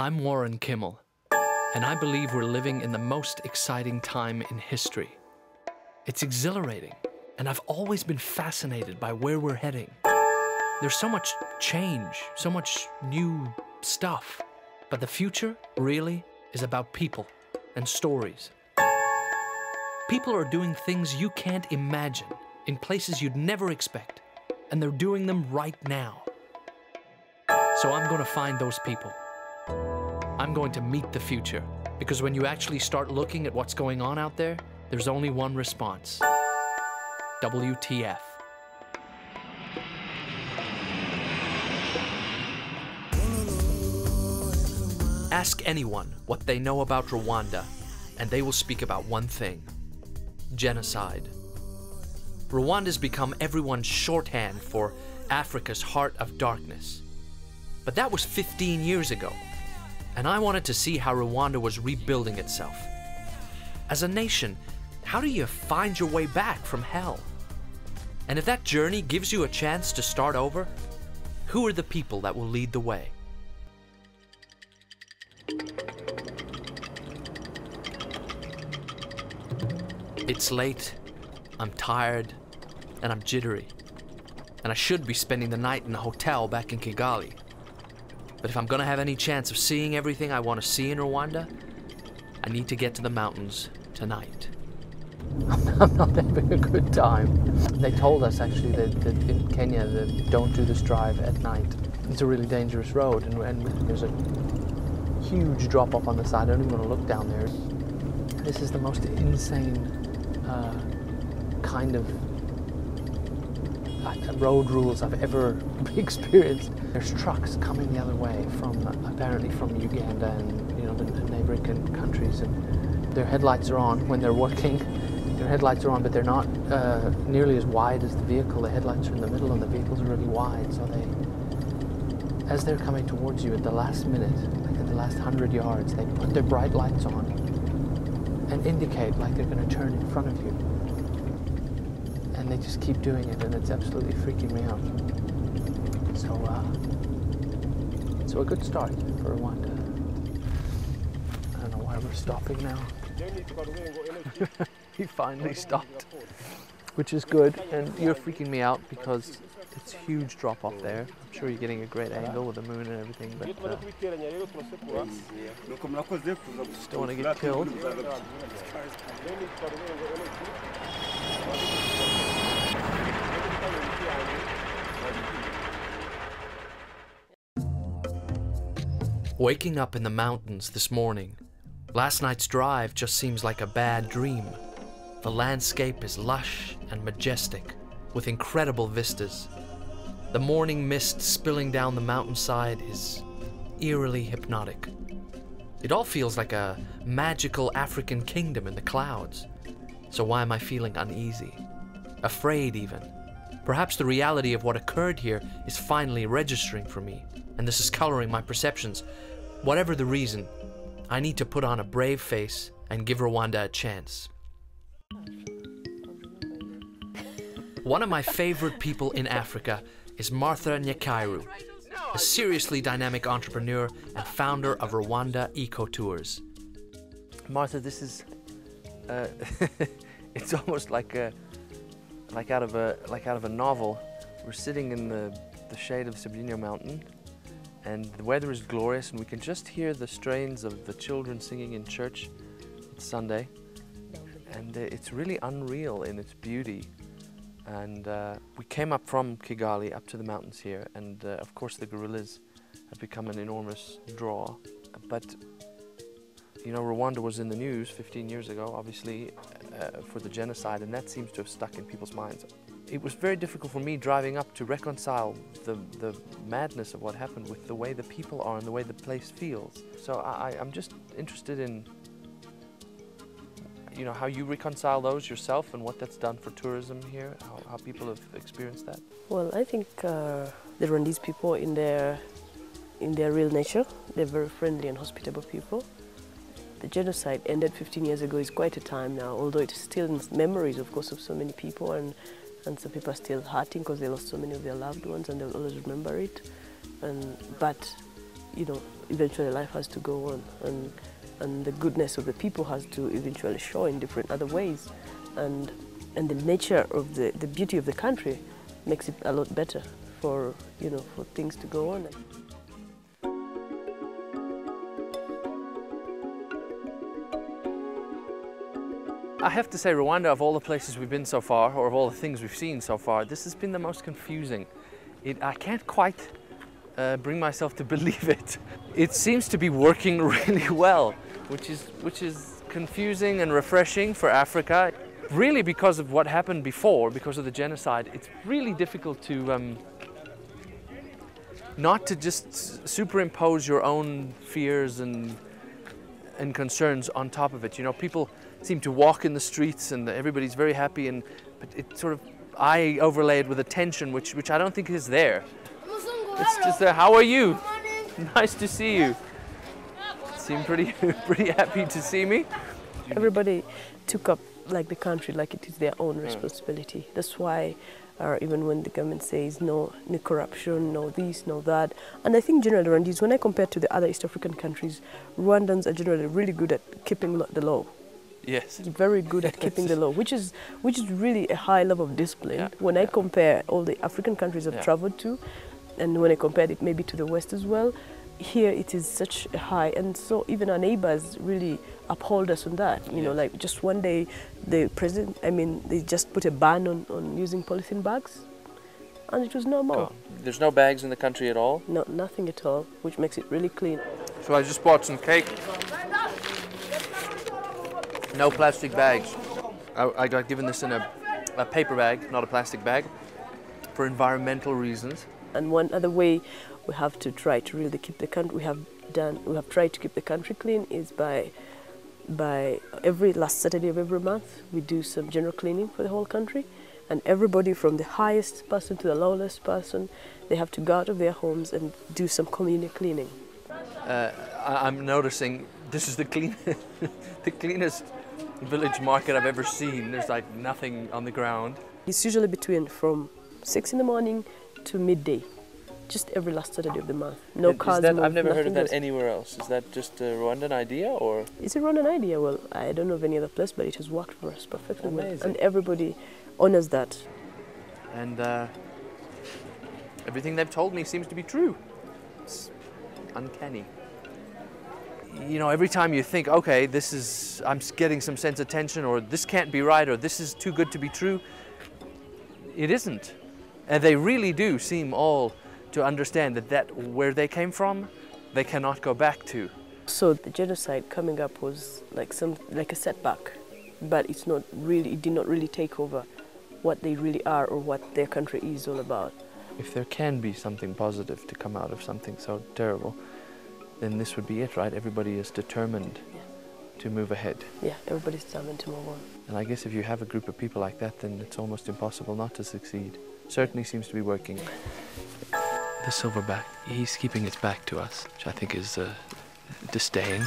I'm Warren Kimmel, and I believe we're living in the most exciting time in history. It's exhilarating, and I've always been fascinated by where we're heading. There's so much change, so much new stuff, but the future really is about people and stories. People are doing things you can't imagine in places you'd never expect, and they're doing them right now. So I'm going to find those people. I'm going to meet the future, because when you actually start looking at what's going on out there, there's only one response: WTF. Ask anyone what they know about Rwanda, and they will speak about one thing: genocide. Rwanda's become everyone's shorthand for Africa's heart of darkness. But that was 15 years ago, and I wanted to see how Rwanda was rebuilding itself. As a nation, how do you find your way back from hell? And if that journey gives you a chance to start over, who are the people that will lead the way? It's late, I'm tired, and I'm jittery. And I should be spending the night in a hotel back in Kigali. But if I'm gonna have any chance of seeing everything I want to see in Rwanda, I need to get to the mountains tonight. I'm not having a good time. They told us actually that in Kenya that don't do this drive at night. It's a really dangerous road, and there's a huge drop off on the side. I don't even want to look down there. This is the most insane kind of road rules I've ever experienced. There's trucks coming the other way from apparently from Uganda and the neighboring countries, and their headlights are on when they're working. Their headlights are on, but they're not nearly as wide as the vehicle. The headlights are in the middle, and the vehicles are really wide. So as they're coming towards you at the last minute, like at the last 100 yards, they put their bright lights on and indicate like they're going to turn in front of you. And they just keep doing it, and it's absolutely freaking me out. So a good start for Rwanda. I don't know why we're stopping now. He finally stopped, which is good, and you're freaking me out because it's huge drop off there. I'm sure you're getting a great angle with the moon and everything, but just don't want to get killed. Waking up in the mountains this morning, last night's drive just seems like a bad dream. The landscape is lush and majestic, with incredible vistas. The morning mist spilling down the mountainside is eerily hypnotic. It all feels like a magical African kingdom in the clouds. So why am I feeling uneasy? Afraid even? Perhaps the reality of what occurred here is finally registering for me, and this is coloring my perceptions. Whatever the reason, I need to put on a brave face and give Rwanda a chance. One of my favorite people in Africa is Martha Nyakairu, a seriously dynamic entrepreneur and founder of Rwanda Eco Tours. Martha, this is it's almost like out of a novel. We're sitting in the shade of Sabrina Mountain, and the weather is glorious, and we can just hear the strains of the children singing in church. It's Sunday, and it's really unreal in its beauty. And we came up from Kigali up to the mountains here, and of course the gorillas have become an enormous draw. But Rwanda was in the news 15 years ago, obviously, for the genocide, and that seems to have stuck in people's minds. It was very difficult for me driving up to reconcile the madness of what happened with the way the people are and the way the place feels. So I'm just interested in how you reconcile those yourself and what that's done for tourism here, how people have experienced that. Well, I think the Rwandese people in their real nature, they're very friendly and hospitable people. The genocide ended 15 years ago is quite a time now, although it's still in memories, of course, of so many people, and some people are still hurting because they lost so many of their loved ones and they'll always remember it. But eventually life has to go on, and the goodness of the people has to eventually show in different other ways, and the nature of the beauty of the country makes it a lot better for, you know, for things to go on. I have to say, Rwanda, of all the places we've been so far, or of all the things we've seen so far, this has been the most confusing. I can't quite bring myself to believe it. It seems to be working really well, which is confusing and refreshing for Africa. Really, because of what happened before, because of the genocide, it's really difficult to not to just superimpose your own fears and concerns on top of it. You know, people seem to walk in the streets and everybody's very happy, but it sort of, I overlay it with a tension which I don't think is there. It's just there. How are you? Nice to see you. Seem pretty happy to see me. Everybody took up like the country like it is their own responsibility. That's why even when the government says no corruption, no this, no that, and I think generally Rwandese, when I compare to the other East African countries, Rwandans are generally really good at keeping the law. Yes. Very good at keeping the law, which is really a high level of discipline. Yeah. When I compare all the African countries I've traveled to, and when I compared it maybe to the West as well, here it is such a high, and so even our neighbors really uphold us on that. You know, like just one day, the president, they just put a ban on using polythene bags, and it was no more. Oh, there's no bags in the country at all? No, nothing at all, which makes it really clean. So I just bought some cake. No plastic bags. I got given this in a paper bag, not a plastic bag, for environmental reasons. And one other way we have to try to really keep the country, we have tried to keep the country clean is by every last Saturday of every month we do some general cleaning for the whole country, and everybody from the highest person to the lowest person, they have to go out of their homes and do some community cleaning. I'm noticing this is the cleanest village market I've ever seen. There's like nothing on the ground. It's usually from 6 in the morning to midday, just every last Saturday of the month. No cars move, I've never heard of that goes. anywhere else. Is that just a Rwandan idea, or? It's a Rwandan idea. Well, I don't know of any other place, but it has worked for us perfectly well. Amazing. And everybody honors that. And everything they've told me seems to be true. It's uncanny. You know, every time you think, okay, I'm getting some sense of tension, or this can't be right, or this is too good to be true, it isn't. And they really do seem all to understand that where they came from, they cannot go back to. So the genocide coming up was like a setback, but it did not really take over what they really are or what their country is all about. If there can be something positive to come out of something so terrible, then this would be it, right? Everybody is determined to move ahead. Yeah, everybody's determined to move on. And I guess if you have a group of people like that, then it's almost impossible not to succeed. Certainly seems to be working. The silverback, he's keeping its back to us, which I think is disdain.